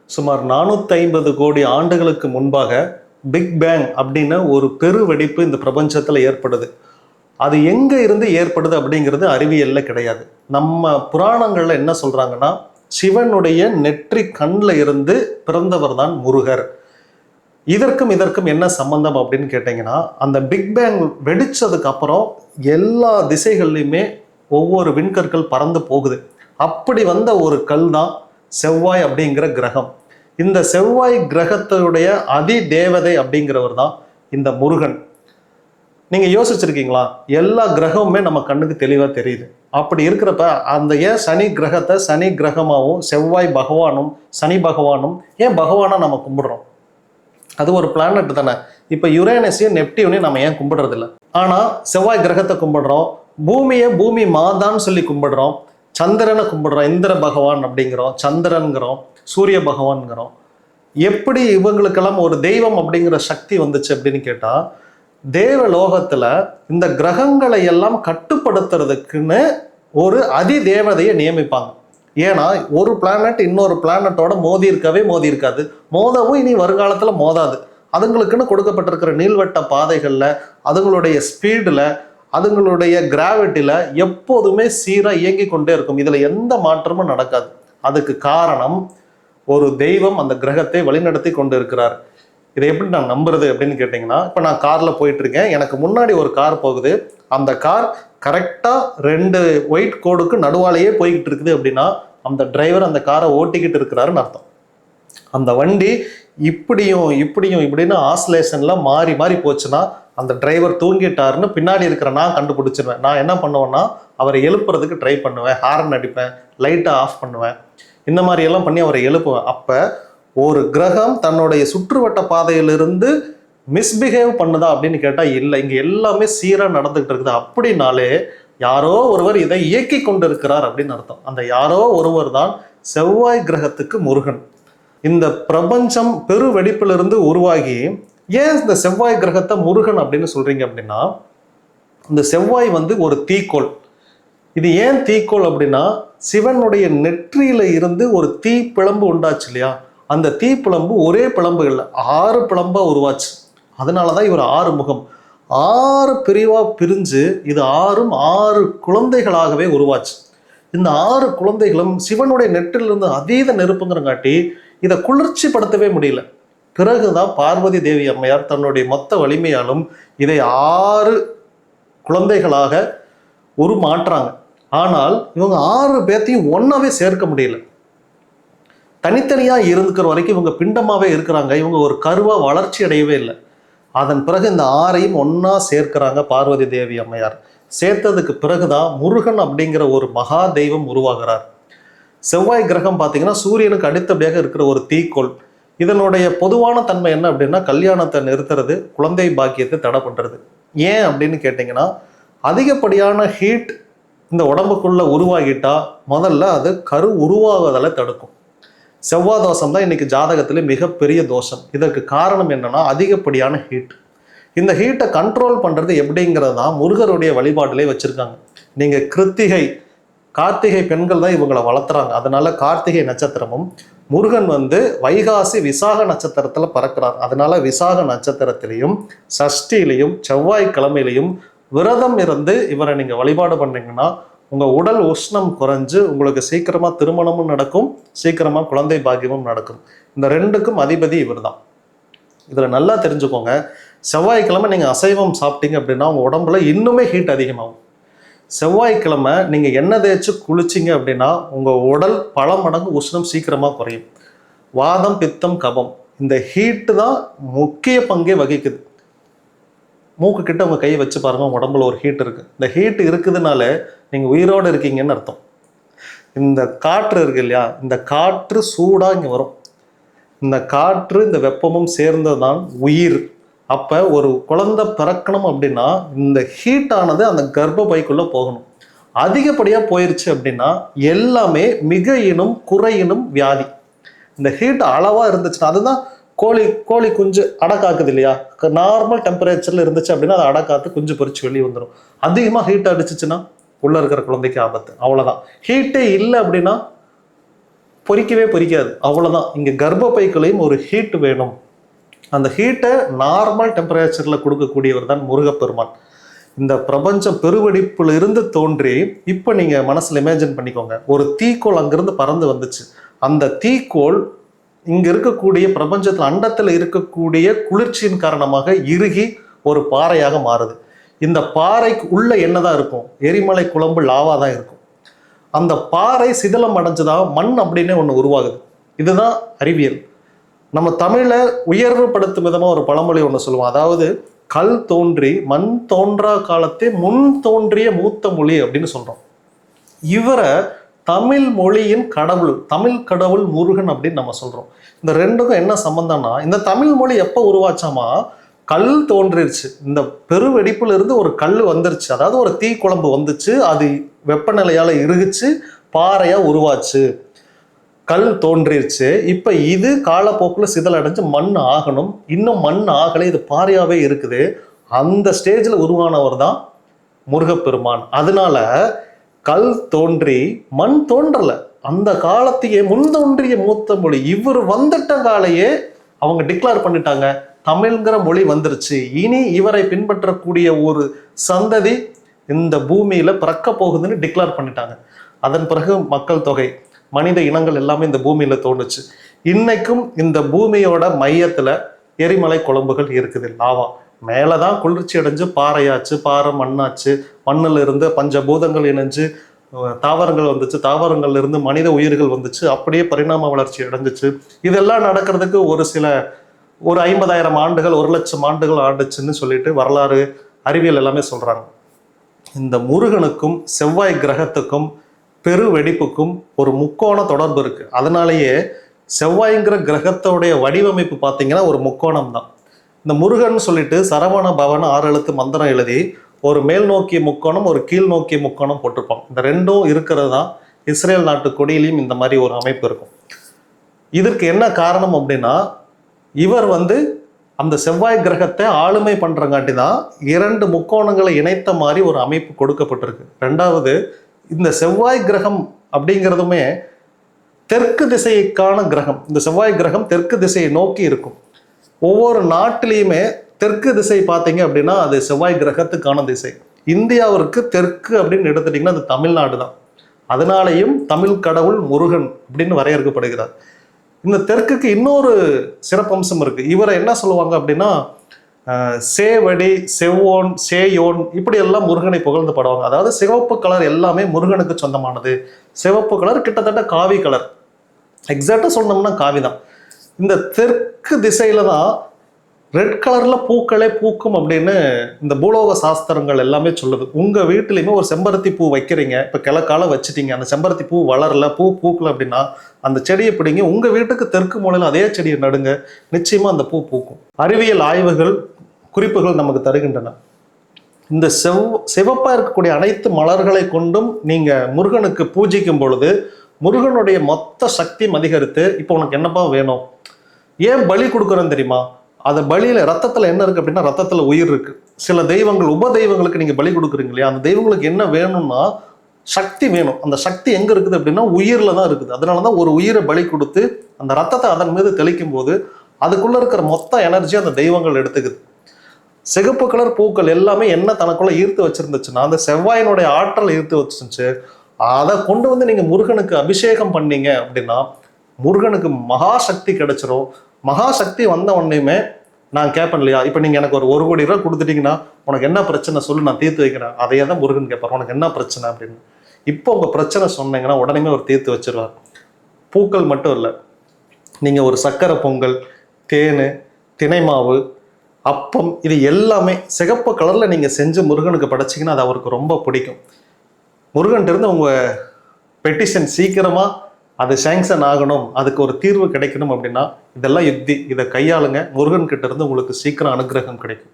சுமார் 450 கோடி ஆண்டுகளுக்கு முன்பாக பிக் பேங் அப்படின்னு ஒரு பெரு வெடிப்பு இந்த பிரபஞ்சத்தில் ஏற்படுது. அது எங்க இருந்து ஏற்படுது அப்படிங்கிறது அறிவியல்ல கிடையாது. நம்ம புராணங்கள்ல என்ன சொல்றாங்கன்னா, சிவனுடைய நெற்றி கண்ணில் இருந்து பிறந்தவர் தான் முருகர். இதற்கும் என்ன சம்பந்தம் அப்படின்னு கேட்டீங்கன்னா, அந்த பிக் பேங் வெடிச்சதுக்கு அப்புறம் எல்லா திசைகள்லையுமே ஒவ்வொரு விண்கற்கள் பறந்து போகுது. அப்படி வந்த ஒரு கல் தான் செவ்வாய் அப்படிங்கிற கிரகம். இந்த செவ்வாய் கிரகத்துடைய அதி தேவதை அப்படிங்கிறவர் தான் இந்த முருகன். நீங்க யோசிச்சிருக்கீங்களா? எல்லா கிரகமுமே நம்ம கண்ணுக்கு தெளிவா தெரியுது. அப்படி இருக்கிறப்ப அந்த ஏன் சனி கிரகத்தை சனி கிரகமாகவும் செவ்வாய் பகவானும் சனி பகவானும் ஏன் பகவானா நம்ம கும்பிடுறோம்? அது ஒரு பிளானட் தானே. இப்போ யுரேனஸையும் நெப்டியூனையும் நம்ம ஏன் கும்பிடுறது இல்லை? ஆனால் செவ்வாய் கிரகத்தை கும்பிடுறோம், பூமியை பூமி மாதான்னு சொல்லி கும்பிடுறோம், சந்திரனை கும்பிடுறோம், இந்திர பகவான் அப்படிங்கிறோம், சந்திரன்கிறோம், சூரிய பகவான்கிறோம். எப்படி இவங்களுக்கெல்லாம் ஒரு தெய்வம் அப்படிங்கிற சக்தி வந்துச்சு அப்படின்னு கேட்டால், தேவ லோகத்தில் இந்த கிரகங்களை எல்லாம் கட்டுப்படுத்துறதுக்குன்னு ஒரு அதி தேவதையை நியமிப்பாங்க. ஏன்னா ஒரு பிளானட் இன்னொரு பிளானட்டோட மோதி இருக்காது, மோதவும் இனி வருங்காலத்தில் மோதாது. அதுங்களுக்குன்னு கொடுக்கப்பட்டிருக்கிற நீள்வட்ட பாதைகளில், அதுங்களுடைய ஸ்பீடில், அதுங்களுடைய கிராவிட்டியில் எப்போதுமே சீராக இயங்கி கொண்டே இருக்கும். இதில் எந்த மாற்றமும் நடக்காது. அதுக்கு காரணம் ஒரு தெய்வம் அந்த கிரகத்தை வழிநடத்தி கொண்டு இருக்கிறார். இதை எப்படி நான் நம்புறது அப்படின்னு கேட்டிங்கன்னா, இப்போ நான் காரில் போயிட்டு இருக்கேன், எனக்கு முன்னாடி ஒரு கார் போகுது, அந்த கார் கரெக்டாக 2 ஒயிட் கோடுக்கு நடுவாலேயே போய்கிட்டு இருக்குது அப்படின்னா அந்த டிரைவர் அந்த காரை ஓட்டிக்கிட்டு இருக்கிறாருன்னு அர்த்தம். அந்த வண்டி இப்படின்னு ஆஸ்லேஷன்ல மாறி மாறி போச்சுன்னா அந்த டிரைவர் தூங்கிட்டாருன்னு பின்னாடி இருக்கிற நான் கண்டுபிடிச்சிருவேன். நான் என்ன பண்ணுவேன்னா, அவரை எழுப்புறதுக்கு ட்ரை பண்ணுவேன், ஹார்ன் அடிப்பேன், லைட்டை ஆஃப் பண்ணுவேன், இந்த மாதிரி எல்லாம் பண்ணி அவரை எழுப்புவேன். அப்போ ஒரு கிரகம் தன்னுடைய சுற்றுவட்ட பாதையிலிருந்து மிஸ்பிஹேவ் பண்ணுதா அப்படின்னு கேட்டால் இல்லை. இங்கே எல்லாமே சீராக நடந்துகிட்டு இருக்குது. அப்படின்னாலே யாரோ ஒருவர் இதை இயக்கி கொண்டு இருக்கிறார் அப்படின்னு அர்த்தம். அந்த யாரோ ஒருவர் தான் செவ்வாய் கிரகத்துக்கு முருகன். இந்த பிரபஞ்சம் பெரு வெடிப்பிலிருந்து உருவாகி ஏன் இந்த செவ்வாய் கிரகத்தை முருகன் அப்படின்னு சொல்றீங்க அப்படின்னா, இந்த செவ்வாய் ஒரு தீக்கோள். இது ஏன் தீக்கோள் அப்படின்னா, சிவனுடைய நெற்றியில இருந்து ஒரு தீ பிளம்பு உண்டாச்சு இல்லையா, அந்த தீ பிளம்பு ஒரே பிளம்பு இல்லை, 6 பிளம்பா உருவாச்சு. அதனாலதான் இவர் 6 முகம், 6 பிரிவா பிரிஞ்சு இது 6 குழந்தைகளாகவே உருவாச்சு. இந்த 6 குழந்தைகளும் சிவனுடைய நெற்றிலிருந்து அதீத நெருப்புங்கிறங்காட்டி இதை குளிர்ச்சி படுத்தவே முடியல. பிறகுதான் பார்வதி தேவி அம்மையார் தன்னுடைய மொத்த வலிமையாலும் இதை 6 குழந்தைகளாக உருமாற்றாங்க. ஆனால் இவங்க 6 பேர்த்தையும் ஒன்னாவே சேர்க்க முடியல. தனித்தனியா இருந்துக்கிற வரைக்கும் இவங்க பிண்டமாவே இருக்கிறாங்க. இவங்க ஒரு கருவா வளர்ச்சி அடையவே இல்லை. அதன் பிறகு இந்த 6ஐயும் ஒன்னா சேர்க்கிறாங்க பார்வதி தேவி அம்மையார். சேர்த்ததுக்கு பிறகுதான் முருகன் அப்படிங்கிற ஒரு மகா தெய்வம் உருவாகிறார். செவ்வாய் கிரகம் பார்த்தீங்கன்னா சூரியனுக்கு அடுத்தபடியாக இருக்கிற ஒரு தீக்கோள். இதனுடைய பொதுவான தன்மை என்ன அப்படின்னா, கல்யாணத்தை நிறுத்துறது, குழந்தை பாக்கியத்தை தடை பண்றது. ஏன் அப்படின்னு கேட்டிங்கன்னா, அதிகப்படியான ஹீட் இந்த உடம்புக்குள்ள உருவாகிட்டா முதல்ல அது கரு உருவாகுவதால் தடுக்கும். செவ்வாய் தோஷம் தான் இன்னைக்கு ஜாதகத்திலே மிகப்பெரிய தோஷம். இதற்கு காரணம் என்னன்னா அதிகப்படியான ஹீட். இந்த ஹீட்டை கண்ட்ரோல் பண்றது எப்படிங்கிறது தான் முருகருடைய வழிபாட்டிலே வச்சிருக்காங்க. நீங்க கார்த்திகை பெண்கள் தான் இவங்களை வளர்த்துறாங்க. அதனால கார்த்திகை நட்சத்திரமும், முருகன் வைகாசி விசாக நட்சத்திரத்துல பறக்கிறார். அதனால விசாக நட்சத்திரத்திலையும் சஷ்டியிலையும் செவ்வாய்க்கிழமையிலையும் விரதம் இருந்து இவரை நீங்க வழிபாடு பண்ணீங்கன்னா உங்க உடல் உஷ்ணம் குறைஞ்சு உங்களுக்கு சீக்கிரமா திருமணமும் நடக்கும், சீக்கிரமா குழந்தை பாக்கியமும் நடக்கும். இந்த 2க்கும் அதிபதி இவர் தான். இதுல நல்லா தெரிஞ்சுக்கோங்க, செவ்வாய்க்கிழமை நீங்க அசைவம் சாப்பிட்டீங்க அப்படின்னா உங்க உடம்புல இன்னுமே ஹீட் அதிகமாகும். செவ்வாய்க்கிழமை நீங்க எண்ணெய் தேய்ச்சி குளிச்சிங்க அப்படின்னா உங்க உடல் பல மடங்கு உஷ்ணம் சீக்கிரமா குறையும். வாதம், பித்தம், கபம், இந்த ஹீட்டு தான் முக்கிய பங்கே வகிக்குது. மூக்கு கிட்ட உங்க கை வச்சு பாருங்க, உடம்புல ஒரு ஹீட் இருக்கு. இந்த ஹீட் இருக்குதுனால நீங்க உயிரோடு இருக்கீங்கன்னு அர்த்தம். இந்த காற்று இருக்கு இல்லையா, இந்த காற்று சூடா இங்க வரும். இந்த காற்று இந்த வெப்பமும் சேர்ந்ததுதான் உயிர். அப்ப ஒரு குழந்தை பிறக்கணும் அப்படின்னா இந்த ஹீட்டானது அந்த கர்ப்பப்பைக்குள்ள போகணும். அதிகப்படியா போயிருச்சு அப்படின்னா எல்லாமே மிகையினும் குறையினும் வியாதி. இந்த ஹீட் அளவா இருந்துச்சுன்னா, அதுதான் கோழி குஞ்சு அடக்காக்குது இல்லையா, நார்மல் டெம்பரேச்சர்ல இருந்துச்சு அப்படின்னா அது அடக்காத்து குஞ்சு பொறிச்சு வெளியே வந்துடும். அதிகமா ஹீட் அடிச்சுச்சுன்னா உள்ள இருக்கிற குழந்தைக்கு ஆபத்து. அவ்வளவுதான். ஹீட்டே இல்லை அப்படின்னா பொரிக்கவே பொரிக்காது, அவ்வளவுதான். இங்க கர்ப்பப்பைக்குள்ளேயும் ஒரு ஹீட் வேணும். அந்த ஹீட்டை நார்மல் டெம்பரேச்சர்ல கொடுக்கக்கூடியவர் தான் முருகப்பெருமான். இந்த பிரபஞ்சம் பெருவெடிப்புல இருந்து தோன்றி, இப்ப நீங்க மனசுல இமேஜின் பண்ணிக்கோங்க, ஒரு தீக்கோள் அங்கிருந்து பறந்து வந்துச்சு. அந்த தீக்கோள் இங்க இருக்கக்கூடிய பிரபஞ்சத்துல அண்டத்துல இருக்கக்கூடிய குளிர்ச்சியின் காரணமாக இறுகி ஒரு பாறையாக மாறுது. இந்த பாறைக்கு உள்ள என்னதான் இருக்கும்? எரிமலை குழம்பு, லாவா தான் இருக்கும். அந்த பாறை சிதிலம் அடைஞ்சுதான் மண் அப்படின்னே ஒண்ணு உருவாகுது. இதுதான் அறிவியல். நம்ம தமிழ்ல உயர்வுபடுத்தும் விதமா ஒரு பழமொழி ஒண்ணு சொல்லுவோம். அதாவது கல் தோன்றி மண் தோன்றா காலத்தே முன் தோன்றிய மூத்த மொழி அப்படின்னு சொல்றோம். இவரை தமிழ் மொழியின் கடவுள், தமிழ் கடவுள் முருகன் அப்படின்னு நம்ம சொல்றோம். இந்த ரெண்டுக்கும் என்ன சம்பந்தம்னா, இந்த தமிழ் மொழி எப்போ உருவாச்சாமா, கல் தோன்றிருச்சு. இந்த பெருவெடிப்புல இருந்து ஒரு கல் வந்துருச்சு, அதாவது ஒரு தீ குழம்பு வந்துச்சு, அது வெப்பநிலையால இறுகிச்சு பாறையா உருவாச்சு, கல் தோன்றிருச்சு. இப்ப இது காலப்போக்கில் சிதல் அடைஞ்சு மண் ஆகணும். இன்னும் மண் ஆகலை, இது பாறையாவே இருக்குது. அந்த ஸ்டேஜில் உருவானவர் தான் முருகப்பெருமான். அதனால கல் தோன்றி மண் தோன்றல, அந்த காலத்தையே முன் தோன்றிய மூத்த மொழி. இவர் வந்துட்ட காலையே அவங்க டிக்ளேர் பண்ணிட்டாங்க, தமிழ்ங்கிற மொழி வந்துருச்சு, இனி இவரை பின்பற்றக்கூடிய ஒரு சந்ததி இந்த பூமியில பிறக்க போகுதுன்னு டிக்ளேர் பண்ணிட்டாங்க. அதன் பிறகு மக்கள் தொகை, மனித இனங்கள் எல்லாமே இந்த பூமியில தோணுச்சு. இன்னைக்கும் இந்த பூமியோட மையத்துல எரிமலை குழம்புகள் இருக்குது, லாவா. மேலதான் குளிர்ச்சி அடைஞ்சு பாறையாச்சு, பாறை மண்ணாச்சு, மண்ணுல இருந்து பஞ்சபூதங்கள் இணைஞ்சு தாவரங்கள் வந்துச்சு, தாவரங்கள்ல இருந்து மனித உயிர்கள் வந்துச்சு, அப்படியே பரிணாம வளர்ச்சி அடைஞ்சிச்சு. இதெல்லாம் நடக்கிறதுக்கு ஒரு 50,000 ஆண்டுகள், 1,00,000 ஆண்டுகள் ஆண்டுச்சுன்னு சொல்லிட்டு வரலாறு, அறிவியல் எல்லாமே சொல்றாங்க. இந்த முருகனுக்கும் செவ்வாய் கிரகத்துக்கும் பெரு வெடிப்புக்கும் ஒரு முக்கோண தொடர்பு இருக்கு. அதனாலேயே செவ்வாய்ங்கிற கிரகத்தோடைய வடிவமைப்பு பார்த்தீங்கன்னா ஒரு முக்கோணம் தான். இந்த முருகன் சொல்லிட்டு சரவண பவன் 6 எழுத்து மந்திரம் எழுதி ஒரு மேல் நோக்கிய முக்கோணம், ஒரு கீழ் நோக்கிய முக்கோணம் போட்டிருப்பான். இந்த ரெண்டும் இருக்கிறது தான் இஸ்ரேல் நாட்டு கொடியிலையும் இந்த மாதிரி ஒரு அமைப்பு இருக்கும். இதற்கு என்ன காரணம் அப்படின்னா, இவர் அந்த செவ்வாய் கிரகத்தை ஆளுமை பண்றங்காட்டி தான் 2 முக்கோணங்களை இணைத்த மாதிரி ஒரு அமைப்பு கொடுக்கப்பட்டிருக்கு. ரெண்டாவது, இந்த செவ்வாய் கிரகம் அப்படிங்கிறதுமே தெற்கு திசைக்கான கிரகம். இந்த செவ்வாய் கிரகம் தெற்கு திசையை நோக்கி இருக்கும். ஒவ்வொரு நாட்டிலையுமே தெற்கு திசை பார்த்தீங்க அப்படின்னா அது செவ்வாய் கிரகத்துக்கான திசை. இந்தியாவிற்கு தெற்கு அப்படின்னு எடுத்துட்டீங்கன்னா அது தமிழ்நாடு தான். அதனாலையும் தமிழ் கடவுள் முருகன் அப்படின்னு வரையறுக்கப்படுகிறார். இந்த தெற்குக்கு இன்னொரு சிறப்பம்சம் இருக்கு. இவரை என்ன சொல்லுவாங்க அப்படின்னா, சேவடி, செவ்வோன், சேயோன், இப்படி எல்லாம் முருகனை புகழ்ந்து பாடுவாங்க. அதாவது சிவப்பு கலர் எல்லாமே முருகனுக்கு சொந்தமானது. சிவப்பு கலர் கிட்டத்தட்ட காவி கலர், எக்ஸாக்டா சொன்னோம்னா காவி தான். இந்த தெற்கு திசையில தான் ரெட் கலர்ல பூக்களே பூக்கும் அப்படின்னு இந்த பூலோக சாஸ்திரங்கள் எல்லாமே சொல்லுது. உங்க வீட்டிலையுமே ஒரு செம்பருத்தி பூ வைக்கிறீங்க, இப்ப கிழக்கால வச்சுட்டீங்க, அந்த செம்பருத்தி பூ வளரல, பூ பூக்கல அப்படின்னா அந்த செடியை பிடிங்க, உங்க வீட்டுக்கு தெற்கு மூலையில அதே செடியை நடுங்க, நிச்சயமா அந்த பூ பூக்கும். அறிவியல் ஆய்வுகள், குறிப்புகள் நமக்கு தருகின்றன. இந்த சிவப்பா இருக்கக்கூடிய அனைத்து மலர்களை கொண்டும் நீங்க முருகனுக்கு பூஜிக்கும் பொழுது முருகனுடைய மொத்த சக்தி அதிகரித்து, இப்போ உனக்கு என்னப்பா வேணும், ஏன் பலி கொடுக்குறோன்னு தெரியுமா? அந்த பலியில ரத்தத்துல என்ன இருக்கு அப்படின்னா, ரத்தத்துல உயிர் இருக்கு. சில தெய்வங்கள், உப தெய்வங்களுக்கு நீங்க பலி கொடுக்குறீங்க இல்லையா, அந்த தெய்வங்களுக்கு என்ன வேணும்னா சக்தி வேணும். அந்த சக்தி எங்க இருக்குது அப்படின்னா உயிர்ல தான் இருக்குது. அதனாலதான் ஒரு உயிரை பலி கொடுத்து அந்த ரத்தத்தை அதன் மீது தெளிக்கும் போது அதுக்குள்ள இருக்கிற மொத்த எனர்ஜி அந்த தெய்வங்கள் எடுத்துக்குது. சிகப்பு கலர் பூக்கள் எல்லாமே என்ன தனக்குள்ள ஈர்த்து வச்சிருந்துச்சுன்னா அந்த செவ்வாயினுடைய ஆற்றல் ஈர்த்து வச்சிருந்துச்சு. அதை கொண்டு நீங்க முருகனுக்கு அபிஷேகம் பண்ணீங்க அப்படின்னா முருகனுக்கு மகாசக்தி கிடைச்சிரும். மகாசக்தி வந்த உடனேயுமே நான் கேட்பேன் இல்லையா, இப்போ நீங்கள் எனக்கு ஒரு 1 கோடி ரூபா கொடுத்துட்டீங்கன்னா உனக்கு என்ன பிரச்சனை சொல்லு, நான் தீர்த்து வைக்கிறேன். அதையே தான் முருகன் கேட்பார், உனக்கு என்ன பிரச்சனை அப்படின்னு. இப்போ உங்கள் பிரச்சனை சொன்னீங்கன்னா உடனே ஒரு தீர்த்து வச்சிருவார். பூக்கள் மட்டும் இல்லை, நீங்கள் ஒரு சக்கரை பொங்கல், தேன், தினைமாவு, அப்பம், இது எல்லாமே சிகப்பு கலரில் நீங்கள் செஞ்சு முருகனுக்கு படைச்சிங்கன்னா அது அவருக்கு ரொம்ப பிடிக்கும். முருகன்ட்டு இருந்து உங்கள் பெட்டிஷன் சீக்கிரமாக அது சேங்ஷன் ஆகணும், அதுக்கு ஒரு தீர்வு கிடைக்கணும் அப்படின்னா இதெல்லாம் யுக்தி, இதை கையாளுங்க. முருகன் கிட்ட இருந்து உங்களுக்கு சீக்கிரம் அனுகிரகம் கிடைக்கும்.